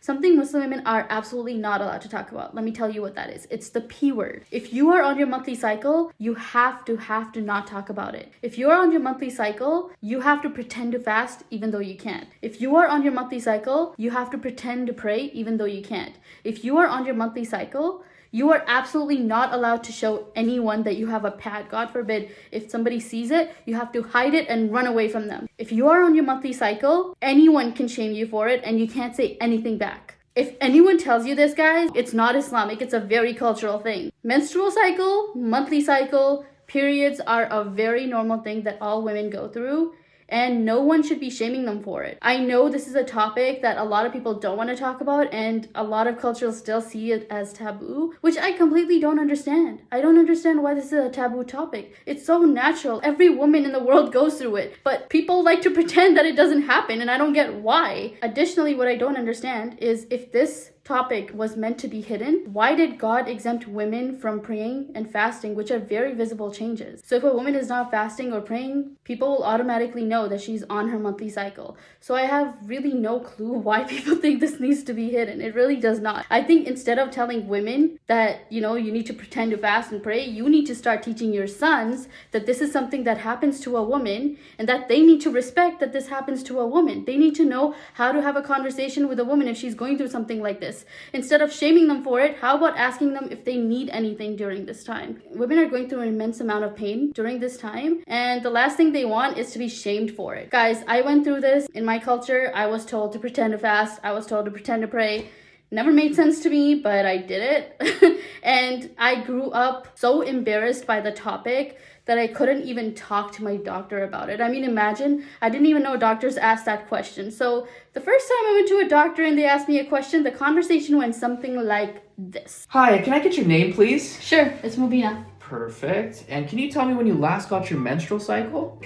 something Muslim women are absolutely not allowed to talk about. Let me tell you what that is. It's the P word. If you are on your monthly cycle, you have to not talk about it. If you are on your monthly cycle, you have to pretend to fast even though you can't. If you are on your monthly cycle, you have to pretend to pray even though you can't. If you are on your monthly cycle, you are absolutely not allowed to show anyone that you have a pad. God forbid, if somebody sees it, you have to hide it and run away from them. If you are on your monthly cycle, anyone can shame you for it and you can't say anything back. If anyone tells you this, guys, it's not Islamic. It's a very cultural thing. Menstrual cycle, monthly cycle, periods are a very normal thing that all women go through. And no one should be shaming them for it. I know this is a topic that a lot of people don't want to talk about, and a lot of cultures still see it as taboo, which I completely don't understand. I don't understand why this is a taboo topic. It's so natural. Every woman in the world goes through it, but people like to pretend that it doesn't happen, and I don't get why. Additionally, what I don't understand is if this topic was meant to be hidden, why did God exempt women from praying and fasting, which are very visible changes? So if a woman is not fasting or praying, people will automatically know that she's on her monthly cycle. So I have really no clue why people think this needs to be hidden. It really does not. I think instead of telling women that, you need to pretend to fast and pray, you need to start teaching your sons that this is something that happens to a woman and that they need to respect that this happens to a woman. They need to know how to have a conversation with a woman if she's going through something like this. Instead of shaming them for it, how about asking them if they need anything during this time? Women are going through an immense amount of pain during this time, and the last thing they want is to be shamed for it. Guys, I went through this. In my culture, I was told to pretend to fast. I was told to pretend to pray. Never made sense to me, but I did it. And I grew up so embarrassed by the topic that I couldn't even talk to my doctor about it. I mean, imagine, I didn't even know doctors asked that question. So the first time I went to a doctor and they asked me a question, the conversation went something like this. Hi, can I get your name, please? Sure, it's Mubina. Perfect. And can you tell me when you last got your menstrual cycle?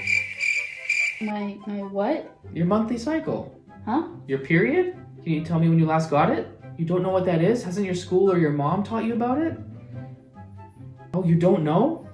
My what? Your monthly cycle. Huh? Your period? Can you tell me when you last got it? You don't know what that is? Hasn't your school or your mom taught you about it? Oh, you don't know?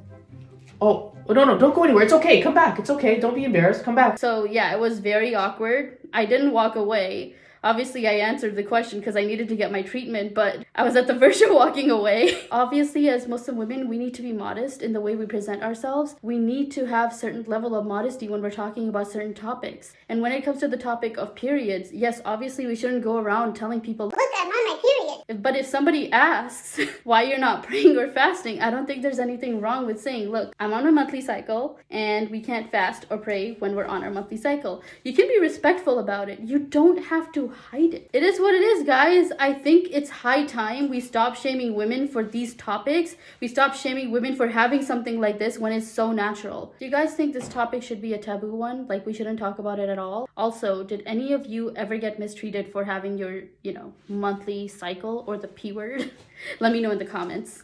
Oh, no, don't go anywhere. It's okay. Come back. It's okay. Don't be embarrassed. Come back. So yeah, it was very awkward. I didn't walk away. Obviously, I answered the question because I needed to get my treatment, but I was at the verge of walking away. Obviously, as Muslim women, we need to be modest in the way we present ourselves. We need to have certain level of modesty when we're talking about certain topics. And when it comes to the topic of periods, yes, obviously we shouldn't go around telling people, look, I'm on my period. But if somebody asks why you're not praying or fasting, I don't think there's anything wrong with saying, look, I'm on a monthly cycle and we can't fast or pray when we're on our monthly cycle. You can be respectful about it. You don't have to hide it. It is what it is, guys. I think it's high time we stop shaming women for these topics. We stop shaming women for having something like this when it's so natural. Do you guys think this topic should be a taboo one? Like we shouldn't talk about it at all? Also, did any of you ever get mistreated for having your, monthly cycle or the P word? Let me know in the comments.